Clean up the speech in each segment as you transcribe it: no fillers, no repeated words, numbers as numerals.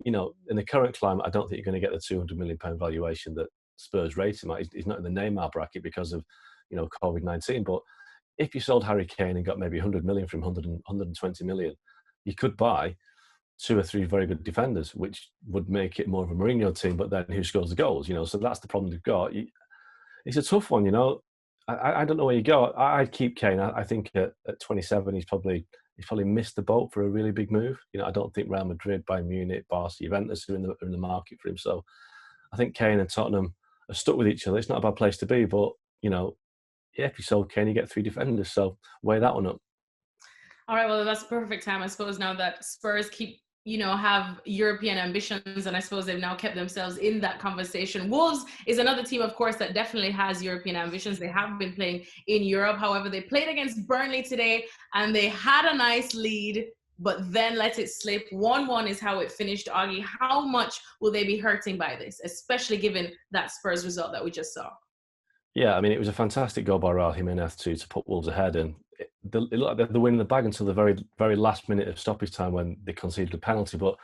in the current climate, I don't think you're going to get the £200 million valuation that Spurs rate him at. He's not in the Neymar bracket because of, COVID-19. But if you sold Harry Kane and got maybe 100 million from 120 million, you could buy 2 or 3 very good defenders, which would make it more of a Mourinho team. But then who scores the goals? So that's the problem they've got. It's a tough one. I don't know where you go. I'd keep Kane. I think at 27, he's probably missed the boat for a really big move. I don't think Real Madrid, Bayern Munich, Barca, Juventus are in the market for him. So I think Kane and Tottenham are stuck with each other. It's not a bad place to be, but if you sold Kane, you get 3 defenders. So weigh that one up. All right, well, that's perfect time, I suppose, now that Spurs have European ambitions, and I suppose they've now kept themselves in that conversation. Wolves is another team, of course, that definitely has European ambitions. They have been playing in Europe. However, they played against Burnley today, and they had a nice lead, but then let it slip. 1-1 is how it finished. Augie, how much will they be hurting by this, especially given that Spurs result that we just saw? Yeah, I mean, it was a fantastic goal by Raul Jimenez to put Wolves ahead, and it looked like they're winning the bag until the very, very last minute of stoppage time when they conceded a penalty. But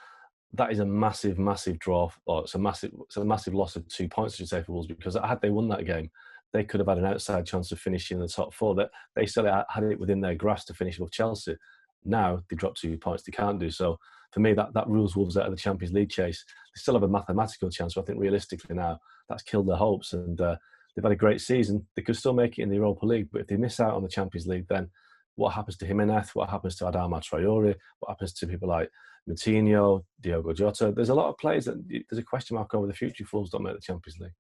that is a massive, massive draw, or it's a massive loss of 2 points, I should say, for Wolves, because had they won that game, they could have had an outside chance of finishing in the top 4. That they still had it within their grasp to finish with Chelsea. Now they dropped 2 points; they can't do so. For me, that rules Wolves out of the Champions League chase. They still have a mathematical chance, but I think realistically now that's killed their hopes. And they've had a great season. They could still make it in the Europa League, but if they miss out on the Champions League, then what happens to Jimenez? What happens to Adama Traore? What happens to people like Moutinho, Diogo Jota? There's a lot of players that there's a question mark over the future if Wolves don't make the Champions League.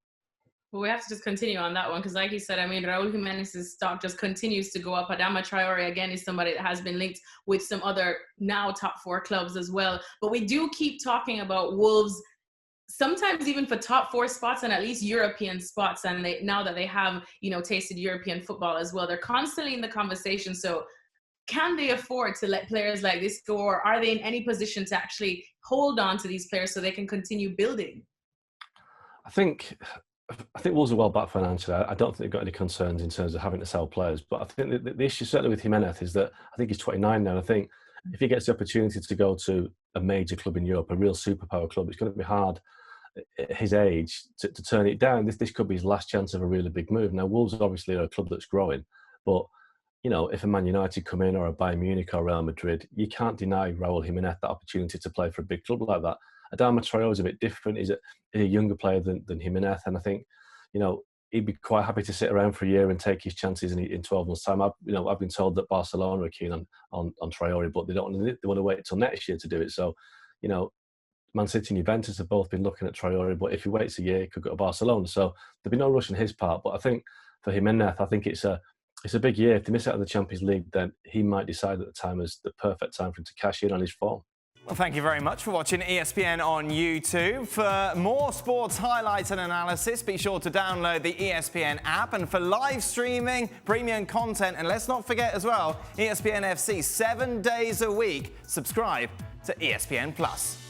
Well, we have to just continue on that one because, like you said, I mean, Raul Jimenez's stock just continues to go up. Adama Traore, again, is somebody that has been linked with some other now top 4 clubs as well. But we do keep talking about Wolves, sometimes even for top 4 spots and at least European spots. And now that they have, tasted European football as well, they're constantly in the conversation. So can they afford to let players like this go, or are they in any position to actually hold on to these players so they can continue building? I think Wolves are well back financially. I don't think they've got any concerns in terms of having to sell players. But I think the issue certainly with Jimenez is that I think he's 29 now. And I think if he gets the opportunity to go to a major club in Europe, a real superpower club, it's going to be hard at his age to turn it down. This could be his last chance of a really big move. Now, Wolves obviously are a club that's growing, but if a Man United come in or a Bayern Munich or Real Madrid, you can't deny Raul Jimenez that opportunity to play for a big club like that. Adama Traore is a bit different. He's a younger player than Jimenez, and I think he'd be quite happy to sit around for a year and take his chances in 12 months' time. I've been told that Barcelona are keen on Traore, but they want to wait until next year to do it. So, Man City and Juventus have both been looking at Traore, but if he waits a year, he could go to Barcelona. So there'll be no rush on his part. But I think for Jimenez, I think it's a big year. If they miss out on the Champions League, then he might decide at the time as the perfect time for him to cash in on his form. Well, thank you very much for watching ESPN on YouTube. For more sports highlights and analysis, be sure to download the ESPN app. And for live streaming, premium content, and let's not forget as well, ESPN FC 7 days a week. Subscribe to ESPN+.